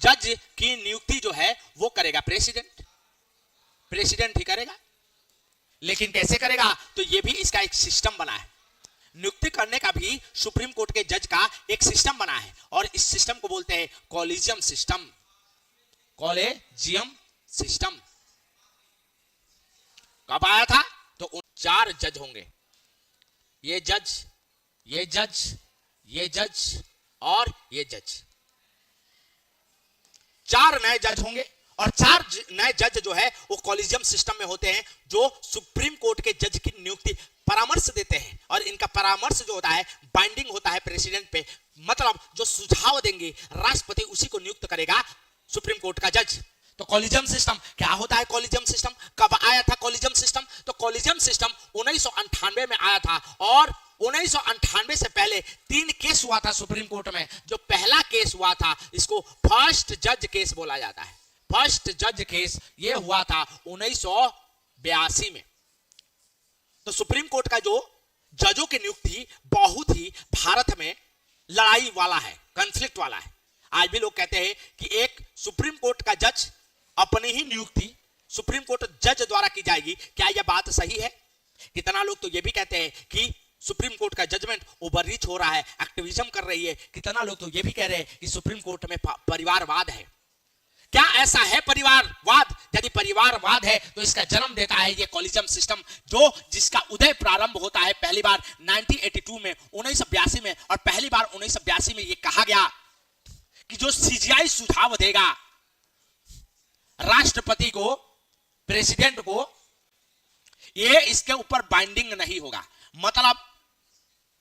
जज की नियुक्ति जो है वो करेगा प्रेसिडेंट ही करेगा। लेकिन कैसे करेगा? तो ये भी इसका एक सिस्टम बना है, नियुक्ति करने का भी सुप्रीम कोर्ट के जज का एक सिस्टम बना है और इस सिस्टम को बोलते हैं कॉलेजियम सिस्टम। कब आया था? तो 4 जज होंगे, ये जज, ये जज, ये जज और ये जज, 4 नए जज होंगे और 4 नए जज जो है वो कॉलेजियम सिस्टम में होते हैं, जो सुप्रीम कोर्ट के जज की नियुक्ति परामर्श देते हैं और इनका परामर्श जो होता है बाइंडिंग होता है प्रेसिडेंट पे, मतलब जो सुझाव देंगे राष्ट्रपति उसी को नियुक्त करेगा सुप्रीम कोर्ट का जज। तो कॉलेजियम सिस्टम क्या होता है? कॉलेजियम सिस्टम कब आया था? कॉलेजियम सिस्टम, तो कॉलेजियम सिस्टम 1998 में आया था और 1998 से पहले 3 केस हुआ था सुप्रीम कोर्ट में। जो पहला केस हुआ था इसको फर्स्ट जज केस बोला जाता है। फर्स्ट जज केस ये हुआ था 1982 में। तो सुप्रीम कोर्ट का जो जजों की नियुक्ति बहुत ही भारत में लड़ाई वाला है, कॉन्फ्लिक्ट वाला है। आज भी लोग कहते हैं कि एक सुप्रीम कोर्ट का जज अपनी ही नियुक्ति सुप्रीम कोर्ट जज द्वारा की जाएगी। क्या यह बात सही है? कितना लोग तो यह भी कहते हैं कि सुप्रीम कोर्ट का जजमेंट ओवररीच हो रहा है, एक्टिविज्म कर रही है। कितना लोग तो यह भी कह रहे हैं कि सुप्रीम कोर्ट में परिवारवाद है। क्या ऐसा है परिवारवाद? यदि परिवारवाद है तो इसका जन्म देता है ये कॉलेजियम सिस्टम, जो जिसका उदय प्रारंभ होता है पहली बार 1982 में, 1982 में। और पहली बार 1982 में ये कहा गया कि जो सीजीआई सुझाव देगा राष्ट्रपति को, प्रेसिडेंट को, ये इसके ऊपर बाइंडिंग नहीं होगा। मतलब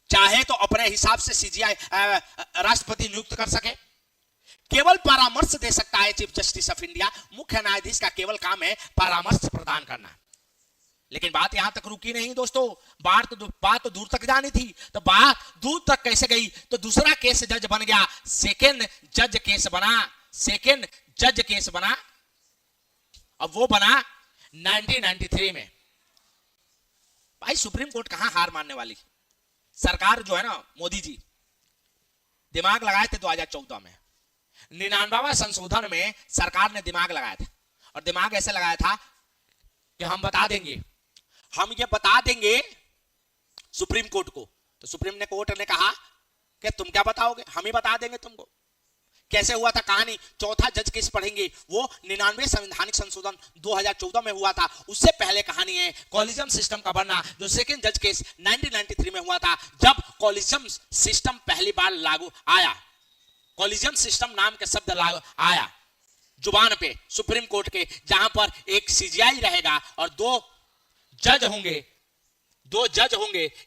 चाहे तो अपने हिसाब से सीजीआई राष्ट्रपति नियुक्त कर सके, केवल परामर्श दे सकता है चीफ जस्टिस ऑफ इंडिया। मुख्य न्यायाधीश का केवल काम है परामर्श प्रदान करना। लेकिन बात यहां तक रुकी नहीं दोस्तों, बात तो दूर तक जानी थी। तो बात दूर तक कैसे गई? तो दूसरा केस जज बन गया, सेकेंड जज केस बना। अब वो बना 1993 में। भाई सुप्रीम कोर्ट कहां हार मानने वाली? सरकार जो है ना, मोदी जी दिमाग लगाए थे 2014 में, 99वां संशोधन में सरकार ने दिमाग लगाया था। और दिमाग ऐसे लगाया था कि हम ये बता देंगे सुप्रीम कोर्ट को। तो सुप्रीम कोर्ट ने कहा कि तुम क्या बताओगे, हम ही बता देंगे तुमको। कैसे हुआ था कहानी? चौथा जज केस पढ़ेंगे, वो 99वें संवैधानिक संशोधन 2014 में हुआ था। उससे पहले कहानी है कॉलेजियम सिस्टम का बनना, जो सेकंड जज केस 1993 में हुआ था, जब कॉलेजियम सिस्टम पहली बार लागू आया। कॉलेजियम सिस्टम नाम के शब्द लागू आया जुबान पे सुप्रीम कोर्ट के, जहां पर एक सीजीआई रहेगा और 2 जज होंगे,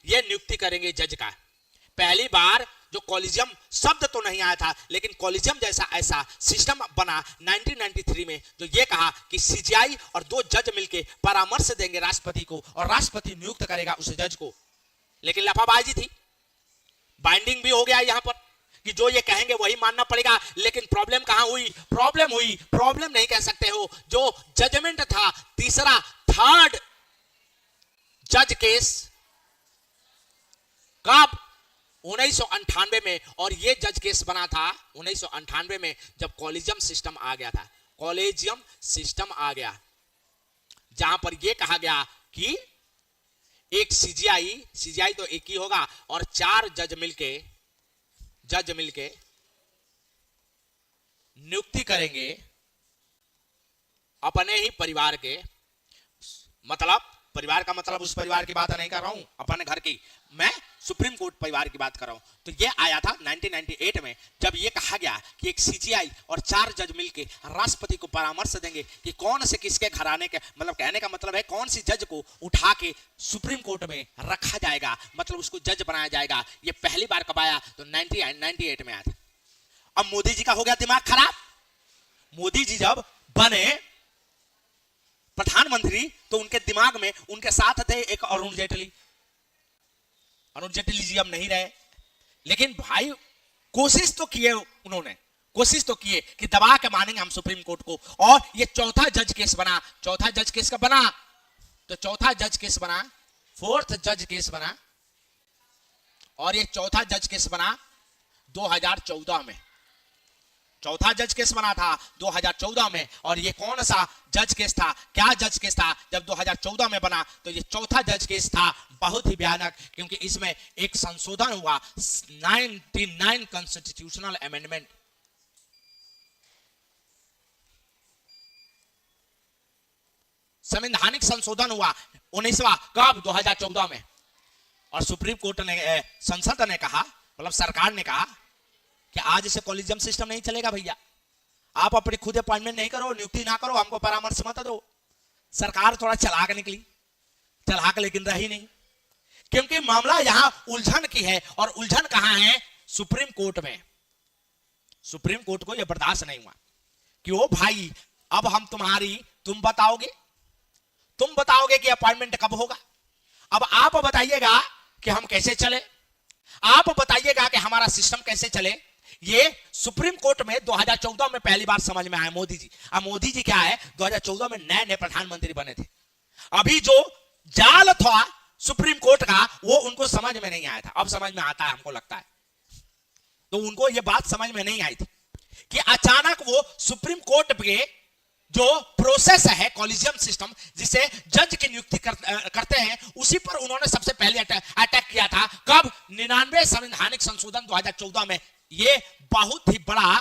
ये नियुक्ति करेंगे जज का। पहली बार जो कॉलेजियम शब्द तो नहीं आया था, लेकिन कॉलेजियम जैसा ऐसा सिस्टम बना 1993 में, जो ये कहा कि सीजीआई और 2 जज मिलके परामर्श देंगे राष्ट्रपति को और राष्ट्रपति नियुक्त करेगा उस जज को। लेकिन लफाबाजी थी, बाइंडिंग भी हो गया यहां पर कि जो ये कहेंगे वही मानना पड़ेगा। लेकिन प्रॉब्लम कहां हुई? प्रॉब्लम नहीं कह सकते हो, जो जजमेंट था तीसरा, थर्ड जज केस कब? 1998 में। और ये जज केस बना था 1998 में, जब कॉलेजियम सिस्टम आ गया था। कॉलेजियम सिस्टम आ गया जहां पर यह कहा गया कि एक सीजीआई तो एक ही होगा और 4 जज मिलके नियुक्ति करेंगे अपने ही परिवार के। मतलब परिवार का मतलब उस परिवार की बात नहीं कर रहा हूं अपने घर की, मैं सुप्रीम कोर्ट परिवार की बात कर रहा हूं। तो ये आया था 1998 में, जब ये कहा गया कि एक सीजीआई और 4 जज मिलके राष्ट्रपति को परामर्श देंगे कि कौन से किसके घराने के, मतलब कहने का मतलब है कौन सी जज को उठा के सुप्रीम कोर्ट में रखा जाएगा, मतलब उसको जज बनाया जाएगा। ये पहली बार कब आया? तो 1998 में आया था। अब मोदी जी का हो गया दिमाग खराब। मोदी जी जब बने प्रधानमंत्री तो उनके दिमाग में उनके साथ थे एक अरुण जेटली जी अब नहीं रहे, लेकिन भाई कोशिश तो किए कि दबा के मानेंगे हम सुप्रीम कोर्ट को। और ये चौथा जज केस बना। चौथा जज केस का बना, तो चौथा जज केस बना, 4th जज केस बना। और ये चौथा जज केस बना 2014 में। चौथा जज केस बना था 2014 में, और ये कौन सा जज केस था, क्या जज केस था जब 2014 में बना, तो ये चौथा जज केस था। बहुत ही भयानक, क्योंकि इसमें एक संशोधन हुआ 99 कॉन्स्टिट्यूशनल अमेंडमेंट। संवैधानिक संशोधन हुआ 19वां, कब, 2014 में। और सुप्रीम कोर्ट ने, संसद ने कहा, मतलब सरकार ने कहा कि आज से कॉलेजियम सिस्टम नहीं चलेगा भैया, आप अपनी खुद अपॉइंटमेंट नहीं करो, नियुक्ति ना करो, हमको परामर्श मत दो। सरकार थोड़ा चलाक निकली, चलाक लेकिन रही नहीं, क्योंकि मामला यहां उलझन की है, और उलझन कहां है, सुप्रीम कोर्ट में। सुप्रीम कोर्ट को यह बर्दाश्त नहीं हुआ कि ओ भाई, अब हम तुम बताओगे कि अपॉइंटमेंट कब होगा, अब आप बताइएगा कि हम कैसे चले, आप बताइएगा कि हमारा सिस्टम कैसे चले। ये सुप्रीम कोर्ट में 2014 में पहली बार समझ में आया मोदी जी। अब मोदी जी क्या है, 2014 में नए नए प्रधानमंत्री बने थे, अभी जो जाल था सुप्रीम कोर्ट का वो उनको समझ में नहीं आया था, अब समझ में आता है हमको लगता है। तो उनको ये बात समझ में नहीं आई थी कि अचानक वो सुप्रीम कोर्ट के जो प्रोसेस है कॉलेजियम सिस्टम, जिसे जज की नियुक्ति करते हैं, उसी पर उन्होंने सबसे पहले अटैक किया था। कब, 99 संवैधानिक संशोधन 2014 में। ये बहुत ही बड़ा,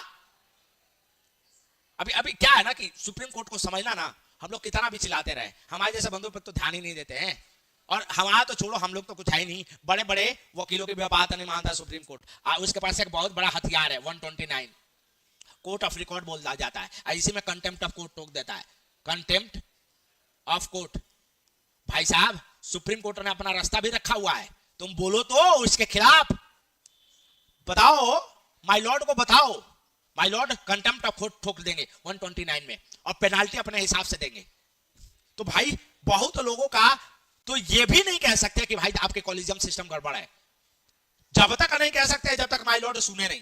अभी क्या है ना कि सुप्रीम कोर्ट को समझना ना, हम लोग कितना भी चिल्लाते रहे, हमारे जैसे बंधु पर तो ध्यान ही नहीं देते हैं। और हमारा तो छोड़ो, हम लोग तो कुछ है ही नहीं, बड़े बड़े वकीलों की भी बात नहीं मानता सुप्रीम कोर्ट। उसके पास एक बहुत बड़ा हथियार है 129, कोर्ट ऑफ रिकॉर्ड बोल जाता है, इसी में कंटेम्प्ट ऑफ कोर्ट टोक देता है, कंटेम्प्ट ऑफ कोर्ट। भाई साहब, सुप्रीम कोर्ट ने अपना रास्ता भी रखा हुआ है, तुम बोलो तो उसके खिलाफ बताओ, माय लॉर्ड को बताओ, my Lord contempt of court ठोक देंगे 129 में, और पेनाल्टी अपने हिसाब से देंगे। तो भाई बहुत लोगों का तो ये भी नहीं कह सकते कि भाई आपके कॉलेजियम सिस्टम गड़बड़ है। जब तक नहीं कह सकते जब तक माय लॉर्ड सुने नहीं,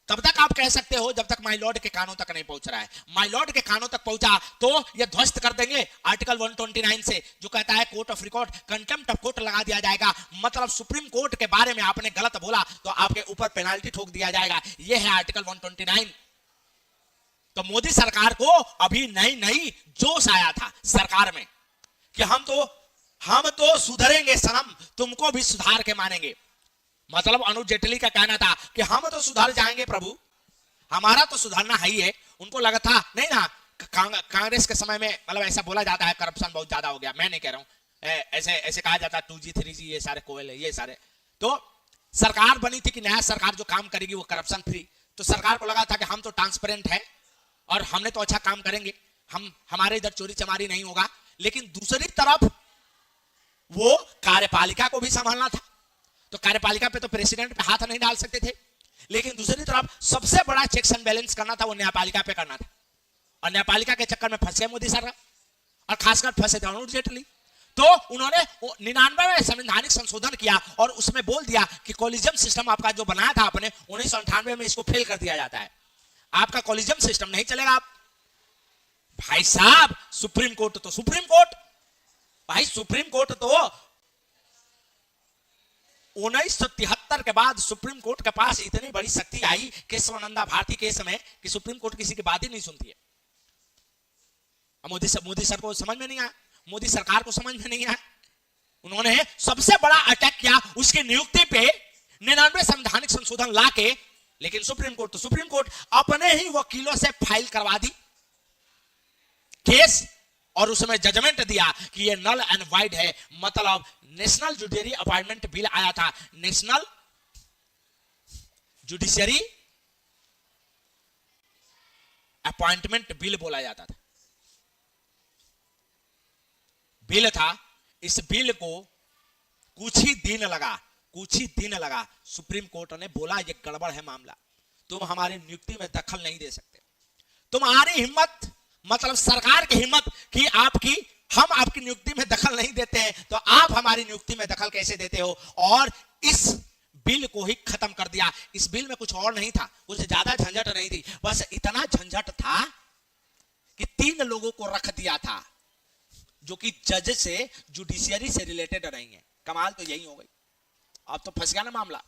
तब तक आप कह सकते हो जब तक माय लॉर्ड के कानों तक नहीं पहुंच रहा है। माय लॉर्ड के कानों तक पहुंचा तो ये ध्वस्त कर देंगे आर्टिकल 129 से, जो कहता है court of record, contempt of court लगा दिया जाएगा। मतलब सुप्रीम कोर्ट के बारे में आपने गलत बोला तो आपके ऊपर पेनाल्टी ठोक दिया जाएगा। ये है आर्टिकल 129। तो मोदी सरकार को अभी नई जोश आया था सरकार में कि हम तो सुधरेंगे सनम, तुमको भी सुधार के मानेंगे। मतलब अनुज जेटली का कहना था कि हम तो सुधर जाएंगे प्रभु, हमारा तो सुधरना है ही है। उनको लगा था नहीं ना, कांग्रेस के समय में मतलब ऐसा बोला जाता है करप्शन बहुत ज्यादा हो गया, मैं नहीं कह रहा हूं, ऐसे कहा जाता है 2G 3G ये सारे कोयल है, ये सारे। तो सरकार बनी थी कि नया सरकार जो काम करेगी वो करप्शन फ्री, तो सरकार को लगा था कि हम तो ट्रांसपेरेंट है और हमने तो अच्छा काम करेंगे, हमारे इधर चोरी चमारी नहीं होगा। लेकिन दूसरी तरफ वो कार्यपालिका को भी संभालना था, तो कार्यपालिका पे तो प्रेसिडेंट पे हाथ नहीं डाल सकते थे। लेकिन दूसरी तरफ सबसे बड़ा चेक्स एंड बैलेंस करना था वो न्यायपालिका पे करना था, और न्यायपालिका के चक्कर में फंस गए मोदी सरकार, और खासकर फंसे थे अनुज जेटली। तो उन्होंने 99 में संवैधानिक संशोधन किया और उसमें बोल दिया कि कॉलेजियम सिस्टम आपका जो बनाया था आपने 1998 में, इसको फेल कर दिया जाता है, आपका कॉलेजियम सिस्टम नहीं चलेगा। आप भाई साहब, सुप्रीम कोर्ट तो सुप्रीम कोर्ट, भाई सुप्रीम कोर्ट तो 1973 के बाद सुप्रीम कोर्ट के पास इतनी बड़ी शक्ति आई केशवानंदा भारती केस में कि सुप्रीम कोर्ट किसी की बात ही नहीं सुनती है। मोदी सर को समझ में नहीं आया, मोदी सरकार को समझ में नहीं आया, उन्होंने सबसे बड़ा अटैक किया उसकी नियुक्ति पे 99 संवैधानिक संशोधन लाके। लेकिन सुप्रीम कोर्ट अपने ही वकीलों से फाइल करवा दी केस, और उसमें जजमेंट दिया कि ये नल एंड वाइड है। मतलब नेशनल जुडिशरी अपॉइंटमेंट बिल आया था, नेशनल जुडिशरी अपॉइंटमेंट बिल बोला जाता था, बिल था। इस बिल को कुछ ही दिन लगा सुप्रीम कोर्ट ने बोला ये गड़बड़ है मामला, तुम हमारी नियुक्ति में दखल नहीं दे सकते। तुम्हारी हिम्मत, मतलब सरकार की हिम्मत कि हम आपकी नियुक्ति में दखल नहीं देते हैं, तो आप हमारी नियुक्ति में दखल कैसे देते हो। और इस बिल को ही खत्म कर दिया। इस बिल में कुछ और नहीं था, कुछ ज्यादा झंझट नहीं थी, बस इतना झंझट था कि 3 लोगों को रख दिया था जो कि जज से, जुडिशियरी से रिलेटेड नहीं है। कमाल तो यही हो गई, अब तो फंस गया ना मामला।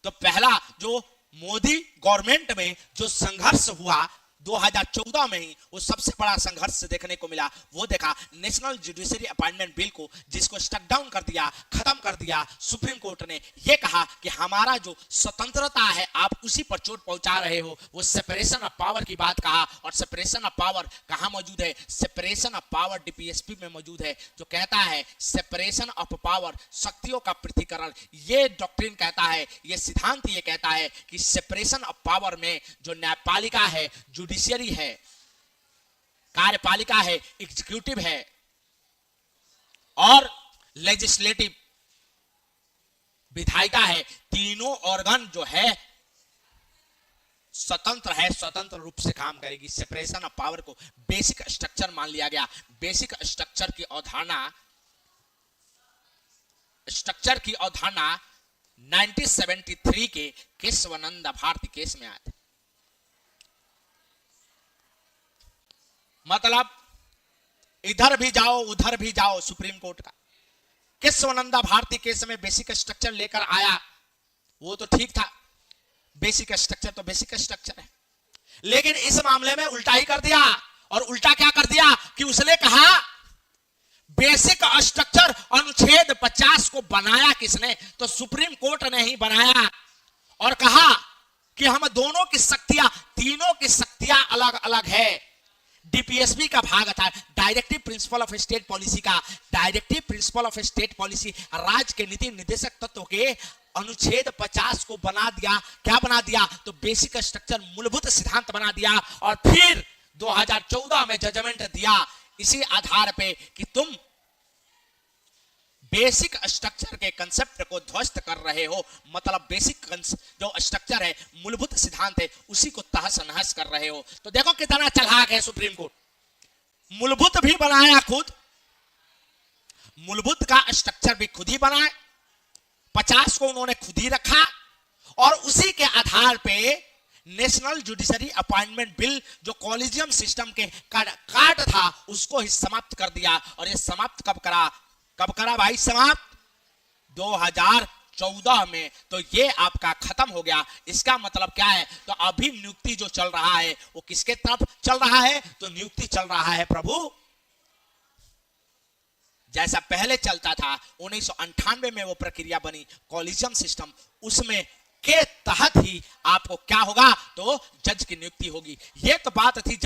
तो पहला जो मोदी गवर्नमेंट में जो संघर्ष हुआ 2014 में ही, वो सबसे बड़ा संघर्ष देखने को मिला। वो देखा नेशनल जुडिशरी अपॉइंटमेंट बिल को, जिसको स्टक डाउन कर दिया, खत्म कर दिया। सुप्रीम कोर्ट ने ये कहा कि हमारा जो स्वतंत्रता है आप उसी पर चोट पहुंचा रहे हो। वो सेपरेशन ऑफ पावर की बात कहा, और सेपरेशन ऑफ पावर कहां मौजूद है? सेपरेशन ऑफ पावर डीपीएसपी में मौजूद है, जो कहता है सेपरेशन ऑफ पावर, शक्तियों का पृथक्करण। ये डॉक्ट्रिन कहता है, ये सिद्धांत ये कहता है कि सेपरेशन ऑफ पावर में जो न्यायपालिका है, जुडिशियरी है, कार्यपालिका है, एग्जीक्यूटिव है और लेजिस्लेटिव विधायिका है, तीनों ऑर्गन जो है स्वतंत्र है, स्वतंत्र रूप से काम करेगी। सेपरेशन ऑफ पावर को बेसिक स्ट्रक्चर मान लिया गया। बेसिक स्ट्रक्चर की अवधारणा 1973 के केशवानंद भारती केस में आया था। मतलब इधर भी जाओ उधर भी जाओ, सुप्रीम कोर्ट का केशवानंद भारती केस में बेसिक स्ट्रक्चर लेकर आया, वो तो ठीक था। बेसिक स्ट्रक्चर तो बेसिक स्ट्रक्चर है, लेकिन इस मामले में उल्टा ही कर दिया। और उल्टा क्या कर दिया कि उसने कहा बेसिक स्ट्रक्चर अनुच्छेद 50 को बनाया किसने? तो सुप्रीम कोर्ट ने ही बनाया, और कहा कि हम दोनों की शक्तियां, तीनों की शक्तियां अलग अलग है। डीपीएसपी का भाग था directive principle of state policy का। Directive principle of state policy राज्य के नीति निर्देशक तत्व के अनुच्छेद 50 को बना दिया। क्या बना दिया? तो बेसिक स्ट्रक्चर, मूलभूत सिद्धांत बना दिया। और फिर 2014 में जजमेंट दिया इसी आधार पे कि तुम बेसिक स्ट्रक्चर के कंसेप्ट को ध्वस्त कर रहे हो। मतलब बेसिक जो स्ट्रक्चर है, मूलभूत सिद्धांत है, उसी को तहस नहस कर रहे हो। तो देखो कितना चालाक है सुप्रीम कोर्ट। मूलभूत भी बनाया खुद, मूलभूत का स्ट्रक्चर भी खुद ही बनाए, 50 को उन्होंने खुद ही रखा, और उसी के आधार पे नेशनल जुडिशरी अपॉइंटमेंट बिल जो कॉलेजियम सिस्टम के काट था, उसको ही समाप्त कर दिया। और ये समाप्त कब करा भाई? समाप्त 2014 में। तो ये आपका खत्म हो गया। इसका मतलब क्या है? तो अभी नियुक्ति जो चल रहा है वो किसके तरफ चल रहा है? तो नियुक्ति चल रहा है प्रभु, जैसा पहले चलता था 1998 में वो प्रक्रिया बनी कॉलेजियम सिस्टम, उसमें के तहत ही आपको क्या होगा? तो जज की नियुक्ति होगी। ये तो बात थी